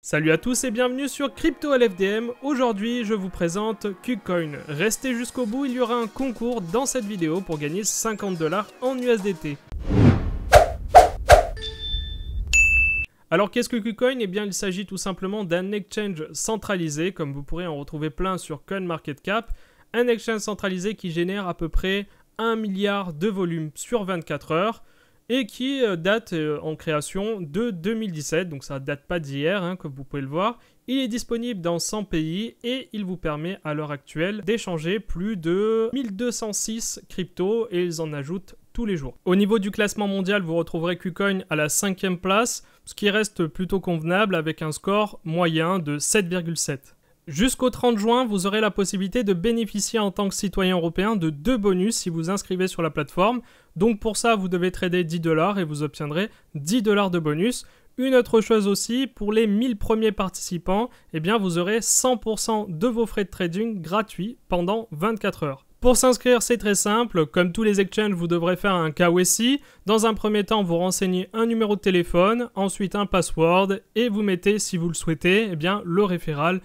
Salut à tous et bienvenue sur Crypto LFDM. Aujourd'hui, je vous présente KuCoin. Restez jusqu'au bout, il y aura un concours dans cette vidéo pour gagner 50 $ en USDT. Alors qu'est-ce que KuCoin? Eh bien, il s'agit tout simplement d'un exchange centralisé, comme vous pourrez en retrouver plein sur CoinMarketCap. Un exchange centralisé qui génère à peu près 1 milliard de volume sur 24 heures. Et qui date en création de 2017, donc ça date pas d'hier, comme vous pouvez le voir. Il est disponible dans 100 pays et il vous permet à l'heure actuelle d'échanger plus de 1206 cryptos et ils en ajoutent tous les jours. Au niveau du classement mondial, vous retrouverez KuCoin à la 5e place, ce qui reste plutôt convenable avec un score moyen de 7,7. Jusqu'au 30 juin, vous aurez la possibilité de bénéficier en tant que citoyen européen de 2 bonus si vous inscrivez sur la plateforme. Donc pour ça, vous devez trader 10 $ et vous obtiendrez 10 $ de bonus. Une autre chose aussi, pour les 1000 premiers participants, eh bien vous aurez 100% de vos frais de trading gratuits pendant 24 heures. Pour s'inscrire, c'est très simple. Comme tous les exchanges, vous devrez faire un KYC. Dans un premier temps, vous renseignez un numéro de téléphone, ensuite un password et vous mettez, si vous le souhaitez, eh bien, le référal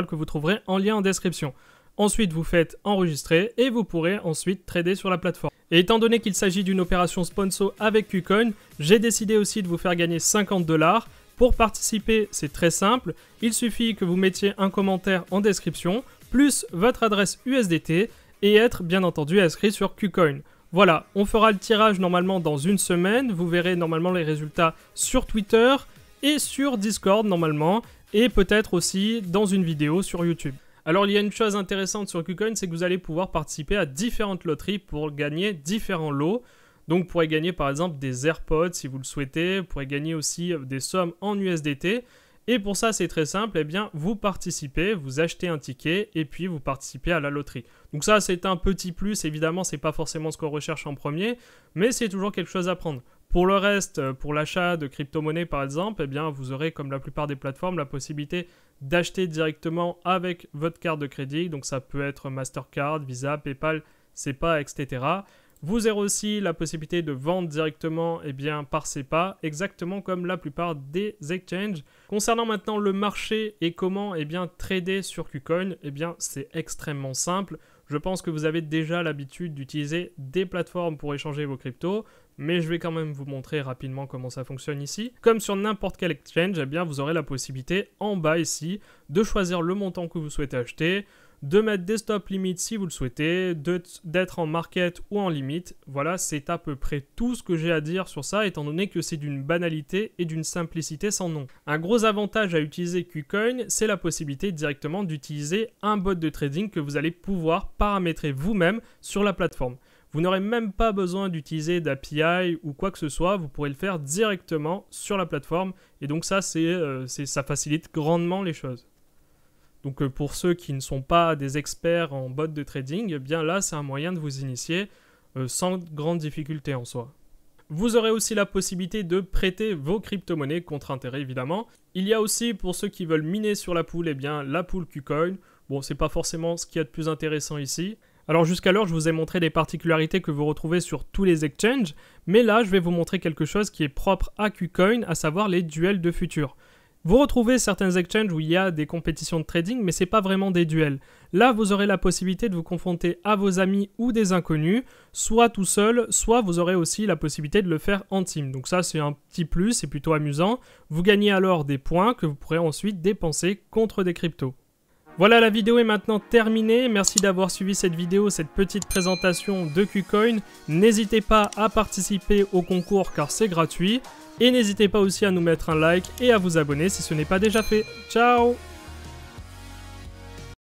que vous trouverez en lien en description. Ensuite, vous faites enregistrer et vous pourrez ensuite trader sur la plateforme. Et étant donné qu'il s'agit d'une opération sponsor avec KuCoin, j'ai décidé aussi de vous faire gagner 50 $. Pour participer, c'est très simple. Il suffit que vous mettiez un commentaire en description, plus votre adresse USDT et être bien entendu inscrit sur KuCoin. Voilà, on fera le tirage normalement dans une semaine. Vous verrez normalement les résultats sur Twitter et sur Discord normalement. Et peut-être aussi dans une vidéo sur YouTube. Alors il y a une chose intéressante sur KuCoin, c'est que vous allez pouvoir participer à différentes loteries pour gagner différents lots. Donc vous pourrez gagner par exemple des AirPods si vous le souhaitez, vous pourrez gagner aussi des sommes en USDT. Et pour ça c'est très simple, eh bien vous participez, vous achetez un ticket et puis vous participez à la loterie. Donc ça c'est un petit plus, évidemment c'est pas forcément ce qu'on recherche en premier, mais c'est toujours quelque chose à prendre. Pour le reste, pour l'achat de crypto-monnaies par exemple, eh bien, vous aurez comme la plupart des plateformes la possibilité d'acheter directement avec votre carte de crédit. Donc ça peut être Mastercard, Visa, PayPal, SEPA, etc. Vous aurez aussi la possibilité de vendre directement par SEPA, exactement comme la plupart des exchanges. Concernant maintenant le marché et comment trader sur KuCoin, c'est extrêmement simple. Je pense que vous avez déjà l'habitude d'utiliser des plateformes pour échanger vos cryptos, mais je vais quand même vous montrer rapidement comment ça fonctionne ici. Comme sur n'importe quel exchange, vous aurez la possibilité en bas ici de choisir le montant que vous souhaitez acheter, de mettre des stop limits si vous le souhaitez, d'être en market ou en limite. Voilà, c'est à peu près tout ce que j'ai à dire sur ça, étant donné que c'est d'une banalité et d'une simplicité sans nom. Un gros avantage à utiliser KuCoin, c'est la possibilité directement d'utiliser un bot de trading que vous allez pouvoir paramétrer vous-même sur la plateforme. Vous n'aurez même pas besoin d'utiliser d'API ou quoi que ce soit, vous pourrez le faire directement sur la plateforme. Et donc ça, ça facilite grandement les choses. Donc pour ceux qui ne sont pas des experts en bot de trading, là c'est un moyen de vous initier sans grande difficulté en soi. Vous aurez aussi la possibilité de prêter vos crypto-monnaies contre intérêt évidemment. Il y a aussi pour ceux qui veulent miner sur la pool, la pool KuCoin. Bon, c'est pas forcément ce qu'il y a de plus intéressant ici. Alors jusqu'alors, je vous ai montré des particularités que vous retrouvez sur tous les exchanges, mais là, je vais vous montrer quelque chose qui est propre à KuCoin, à savoir les duels de futur. Vous retrouvez certains exchanges où il y a des compétitions de trading, mais ce n'est pas vraiment des duels. Là, vous aurez la possibilité de vous confronter à vos amis ou des inconnus, soit tout seul, soit vous aurez aussi la possibilité de le faire en team. Donc ça, c'est un petit plus, c'est plutôt amusant. Vous gagnez alors des points que vous pourrez ensuite dépenser contre des cryptos. Voilà, la vidéo est maintenant terminée. Merci d'avoir suivi cette vidéo, cette petite présentation de KuCoin. N'hésitez pas à participer au concours car c'est gratuit. Et n'hésitez pas aussi à nous mettre un like et à vous abonner si ce n'est pas déjà fait. Ciao!